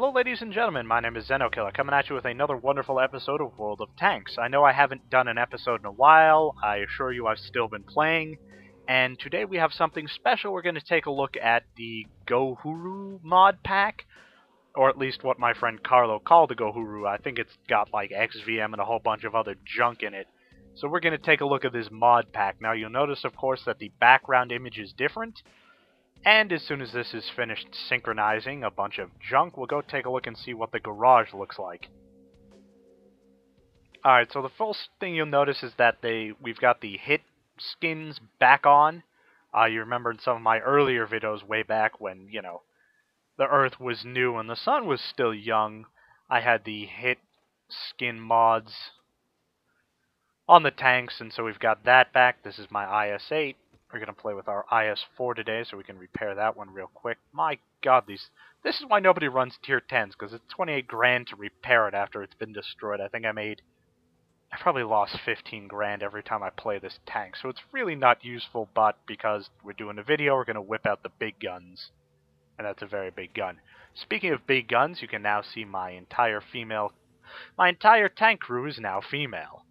Hello ladies and gentlemen, my name is Xenokilla, coming at you with another wonderful episode of World of Tanks. I know I haven't done an episode in a while, I assure you I've still been playing, and today we have something special. We're going to take a look at the Goharu mod pack, or at least what my friend Carlo called the Goharu. I think it's got like XVM and a whole bunch of other junk in it. So we're going to take a look at this mod pack. Now you'll notice of course that the background image is different. And as soon as this is finished synchronizing a bunch of junk, we'll go take a look and see what the garage looks like. Alright, so the first thing you'll notice is that we've got the hit skins back on. You remember in some of my earlier videos way back when, you know, the Earth was new and the sun was still young, I had the hit skin mods on the tanks, and so we've got that back. This is my IS-8. We're going to play with our IS-4 today, so we can repair that one real quick. My god, this is why nobody runs tier 10s, because it's 28 grand to repair it after it's been destroyed. I think I probably lost 15 grand every time I play this tank, so it's really not useful, but because we're doing a video, we're going to whip out the big guns. And that's a very big gun. Speaking of big guns, you can now see my entire tank crew is now female.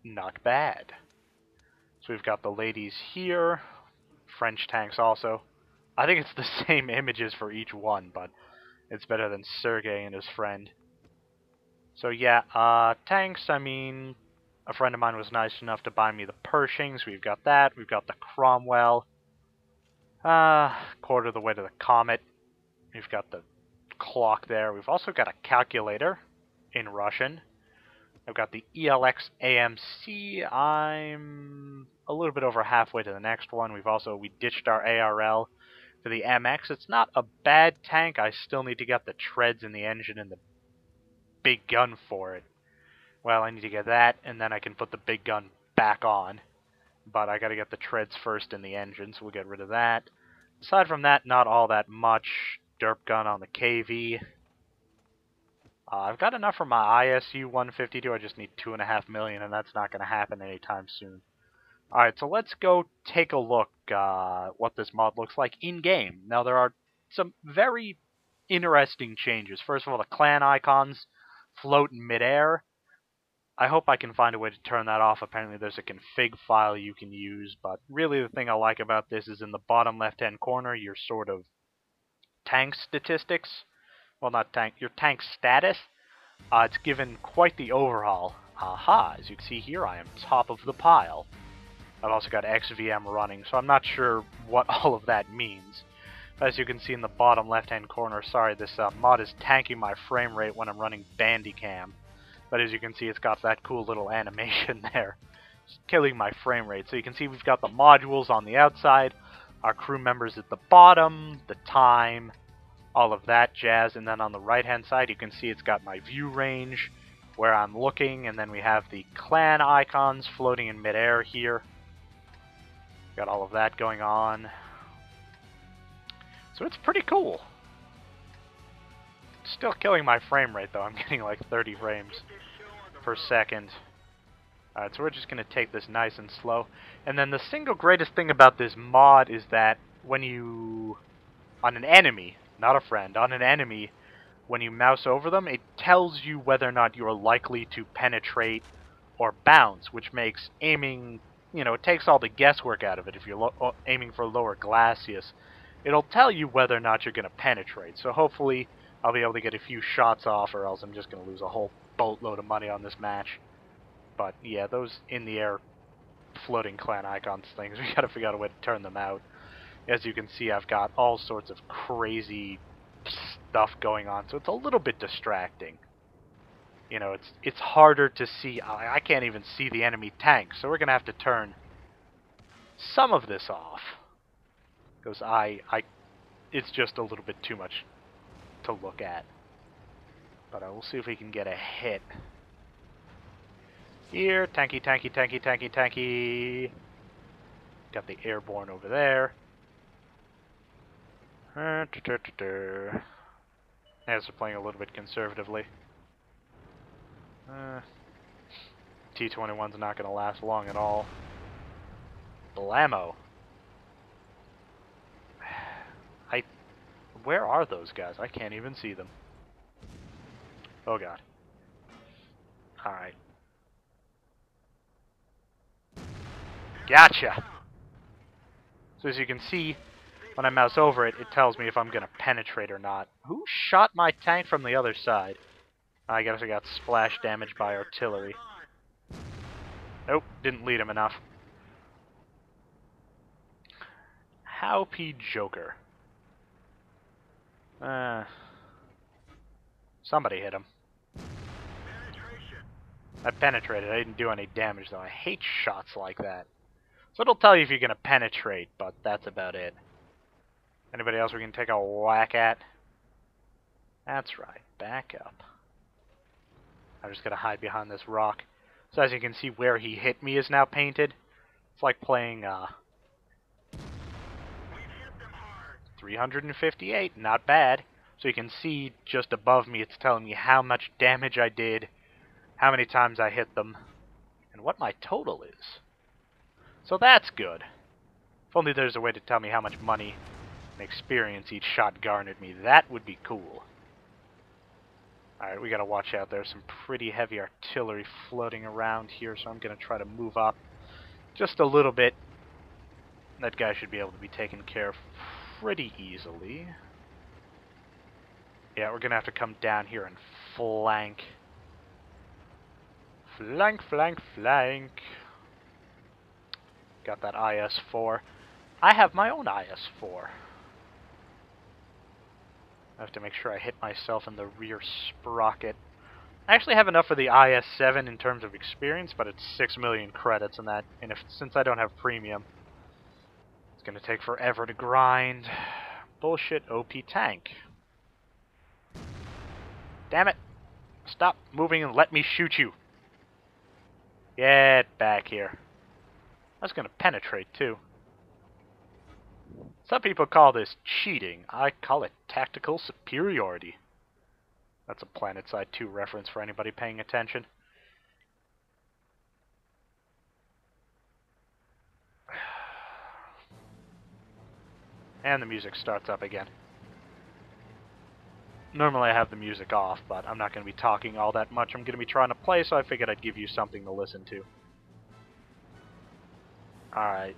Not bad. So we've got the ladies here, French tanks also. I think it's the same images for each one, but it's better than Sergey and his friend. So yeah, tanks, I mean, a friend of mine was nice enough to buy me the Pershings. We've got that. We've got the Cromwell. Quarter of the way to the Comet. We've got the clock there. We've also got a calculator in Russian. I've got the ELX AMC. I'm a little bit over halfway to the next one. We ditched our ARL for the MX. It's not a bad tank. I still need to get the treads in the engine and the big gun for it. Well, I need to get that, and then I can put the big gun back on. But I gotta get the treads first in the engine, so we'll get rid of that. Aside from that, not all that much. Derp gun on the KV. I've got enough for my ISU 152. I just need 2.5 million, and that's not going to happen anytime soon. Alright, so let's go take a look what this mod looks like in-game. Now, there are some very interesting changes. First of all, the clan icons float in midair. I hope I can find a way to turn that off. Apparently, there's a config file you can use, but really the thing I like about this is in the bottom left-hand corner, your sort of tank statistics. Well, not tank, your tank status. It's given quite the overhaul. Aha, as you can see here, I am top of the pile. I've also got XVM running, so I'm not sure what all of that means. As you can see in the bottom left-hand corner, sorry, this mod is tanking my frame rate when I'm running Bandicam. But as you can see, it's got that cool little animation there. It's killing my frame rate. So you can see we've got the modules on the outside, our crew members at the bottom, the time, all of that jazz, and then on the right hand side you can see it's got my view range where I'm looking, and then we have the clan icons floating in midair here. Got all of that going on. So it's pretty cool. Still killing my frame rate though. I'm getting like 30 frames per second. Alright, so we're just going to take this nice and slow. And then the single greatest thing about this mod is that when you, on an enemy, not a friend, on an enemy, when you mouse over them, it tells you whether or not you're likely to penetrate or bounce, which makes aiming, you know, it takes all the guesswork out of it. If you're aiming for lower glacis, it'll tell you whether or not you're going to penetrate. So hopefully I'll be able to get a few shots off, or else I'm just going to lose a whole boatload of money on this match. But yeah, those in the air floating clan icons things, we got to figure out a way to turn them out. As you can see, I've got all sorts of crazy stuff going on, so it's a little bit distracting. You know, it's harder to see. I can't even see the enemy tank, so we're going to have to turn some of this off. Because it's just a little bit too much to look at. But we'll see if we can get a hit. Here, tanky, tanky, tanky, tanky, tanky. Got the airborne over there. As we're playing a little bit conservatively. T-21's not going to last long at all. Blammo. Where are those guys? I can't even see them. Oh god. Alright. Gotcha! So as you can see, when I mouse over it, it tells me if I'm gonna penetrate or not. Who shot my tank from the other side? I guess I got splash damage by artillery. Nope, didn't lead him enough. How P. Joker. Somebody hit him. I penetrated. I didn't do any damage, though. I hate shots like that. So it'll tell you if you're going to penetrate, but that's about it. Anybody else we can take a whack at? That's right. Back up. I'm just going to hide behind this rock. So as you can see, where he hit me is now painted. It's like playing 358. Not bad. So you can see just above me, it's telling me how much damage I did, how many times I hit them, and what my total is. So that's good. If only there's a way to tell me how much money and experience each shot garnered me. That would be cool. Alright, we gotta watch out. There's some pretty heavy artillery floating around here, so I'm gonna try to move up just a little bit. That guy should be able to be taken care of pretty easily. Yeah, we're gonna have to come down here and flank. Flank, flank, flank. Got that IS-4. I have my own IS-4. I have to make sure I hit myself in the rear sprocket. I actually have enough for the IS-7 in terms of experience, but it's 6 million credits in that, and since I don't have premium, it's gonna take forever to grind. Bullshit OP tank. Damn it! Stop moving and let me shoot you! Get back here. I was gonna penetrate, too. Some people call this cheating. I call it tactical superiority. That's a PlanetSide 2 reference for anybody paying attention. And the music starts up again. Normally I have the music off, but I'm not going to be talking all that much. I'm going to be trying to play, so I figured I'd give you something to listen to. Alright.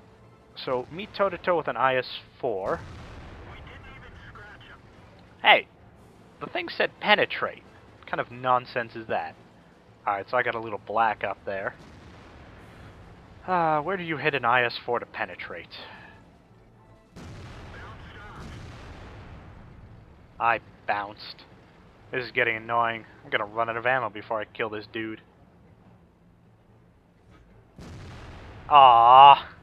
So, me toe-to-toe with an IS-4. Hey! The thing said penetrate. What kind of nonsense is that? Alright, so I got a little black up there. Where do you hit an IS-4 to penetrate? I bounced. This is getting annoying. I'm gonna run out of ammo before I kill this dude. Ah,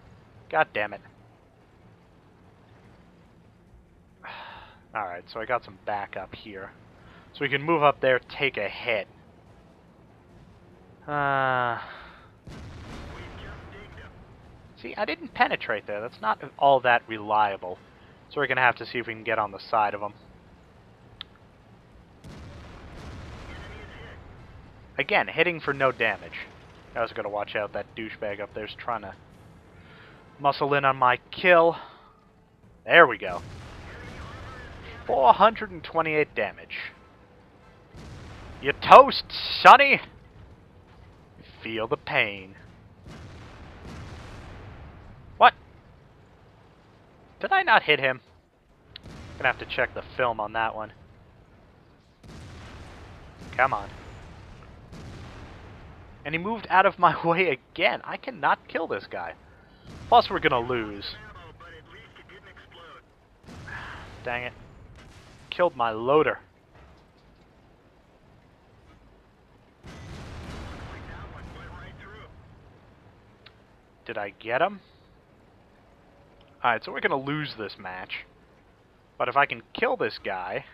god damn it. Alright, so I got some backup here. So we can move up there, take a hit. See, I didn't penetrate there. That's not all that reliable. So we're gonna have to see if we can get on the side of him. Again, hitting for no damage. I was gonna watch out. That douchebag up there's trying to muscle in on my kill. There we go. 428 damage. You toast, sonny! Feel the pain. What? Did I not hit him? Gonna have to check the film on that one. Come on. And he moved out of my way again. I cannot kill this guy. Plus, we're gonna lose. Dang it. Killed my loader. Did I get him? Alright, so we're gonna lose this match. But if I can kill this guy...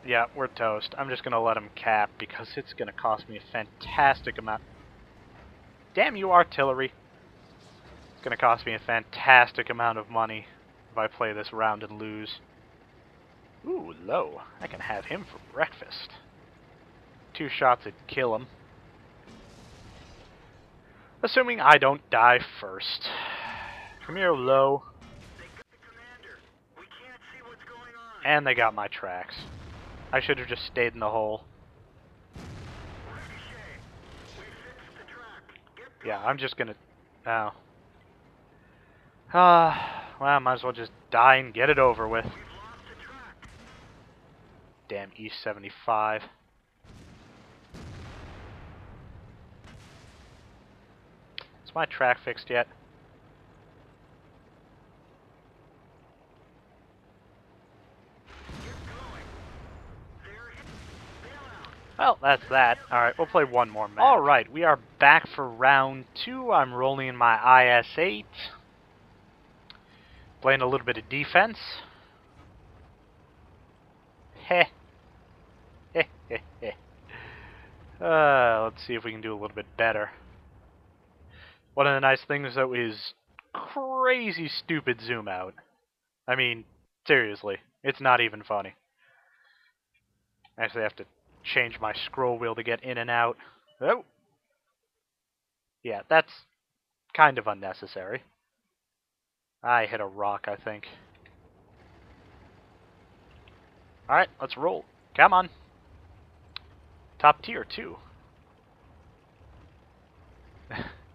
Yeah, we're toast. I'm just gonna let him cap because it's gonna cost me a fantastic amount. Damn you, artillery. It's gonna cost me a fantastic amount of money if I play this round and lose. Ooh, low. I can have him for breakfast. 2 shots would kill him. Assuming I don't die first. Come here, low. And they got my tracks. I should have just stayed in the hole. Yeah, I'm just gonna... Oh. Well, I might as well just die and get it over with. Damn East 75. Is my track fixed yet? Well, that's that. Alright, we'll play one more match. Alright, we are back for round 2. I'm rolling in my IS-8. Playing a little bit of defense. Heh. Heh, heh, heh. Let's see if we can do a little bit better. One of the nice things, though, is crazy stupid zoom out. I mean, seriously, it's not even funny. I actually have to change my scroll wheel to get in and out. Oh! Yeah, that's kind of unnecessary. I hit a rock, I think. Alright, let's roll. Come on. Top tier, too.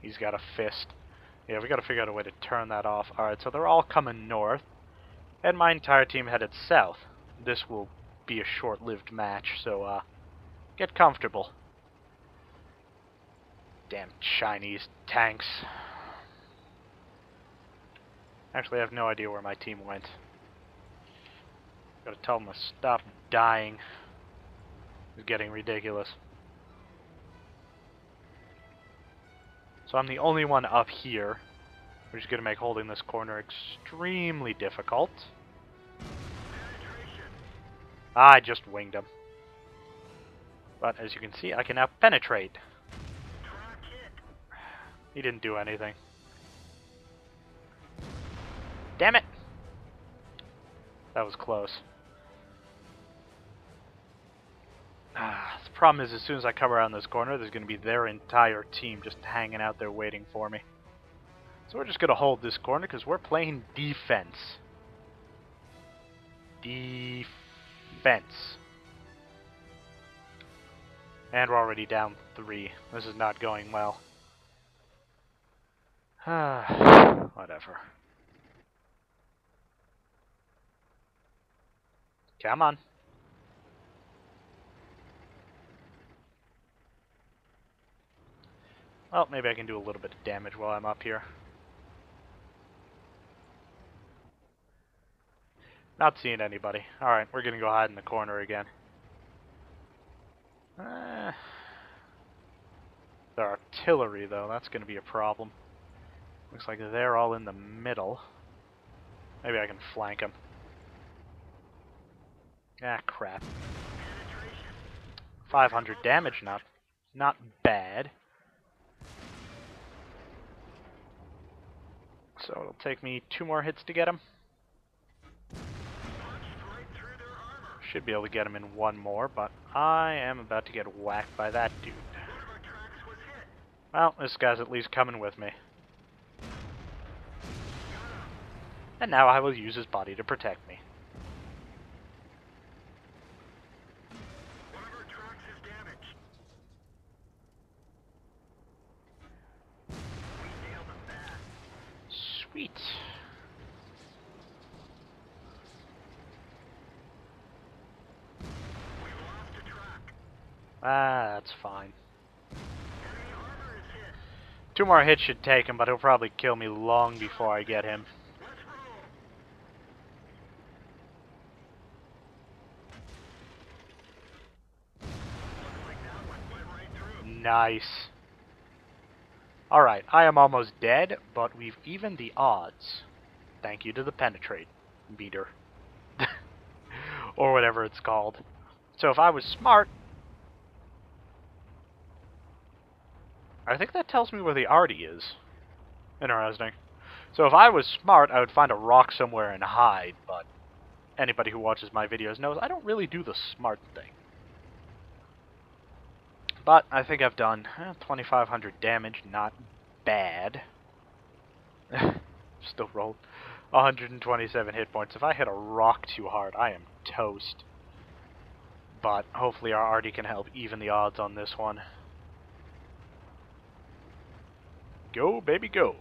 He's got a fist. Yeah, we gotta figure out a way to turn that off. Alright, so they're all coming north, and my entire team headed south. This will be a short-lived match, so, get comfortable. Damn Chinese tanks. Actually, I have no idea where my team went. Gotta tell them to stop dying. It's getting ridiculous. So I'm the only one up here, which is gonna make holding this corner extremely difficult. I just winged him. But as you can see, I can now penetrate. He didn't do anything. Damn it! That was close. The problem is, as soon as I come around this corner, there's going to be their entire team just hanging out there waiting for me. So we're just going to hold this corner because we're playing defense. Defense. And we're already down 3. This is not going well. Whatever. Come on. Well, maybe I can do a little bit of damage while I'm up here. Not seeing anybody. Alright, we're gonna go hide in the corner again. Their artillery, though, that's gonna be a problem. Looks like they're all in the middle. Maybe I can flank them. Ah, crap. 500 damage, not bad. So it'll take me 2 more hits to get him. Should be able to get him in 1 more, but I am about to get whacked by that dude. Well, this guy's at least coming with me. And now I will use his body to protect me. Sweet. Ah, that's fine. 2 more hits should take him, but he'll probably kill me long before I get him. Nice. Alright, I am almost dead, but we've evened the odds. Thank you to the penetrate meter. Or whatever it's called. So if I was smart... I think that tells me where the arty is. Interesting. So if I was smart, I would find a rock somewhere and hide, but anybody who watches my videos knows I don't really do the smart thing. But I think I've done 2,500 damage, not bad. Still rolled. 127 hit points. If I hit a rock too hard, I am toast. But hopefully our arty can help even the odds on this one. Go, baby, go.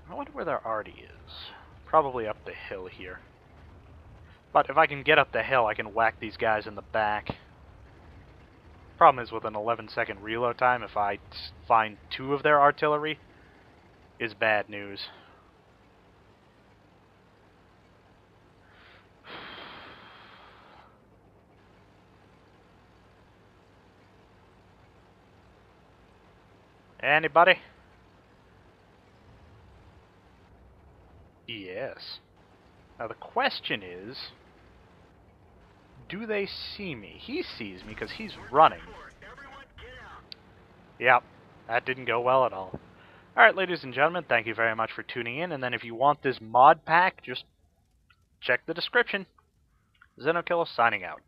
I wonder where their arty is. Probably up the hill here. But if I can get up the hill, I can whack these guys in the back. Problem is, with an 11-second reload time, if I find 2 of their artillery, is bad news. Anybody? Yes. Now the question is, do they see me? He sees me because he's running. Yep, that didn't go well at all. Alright, ladies and gentlemen, thank you very much for tuning in, and then if you want this mod pack, just check the description. Xenokilla signing out.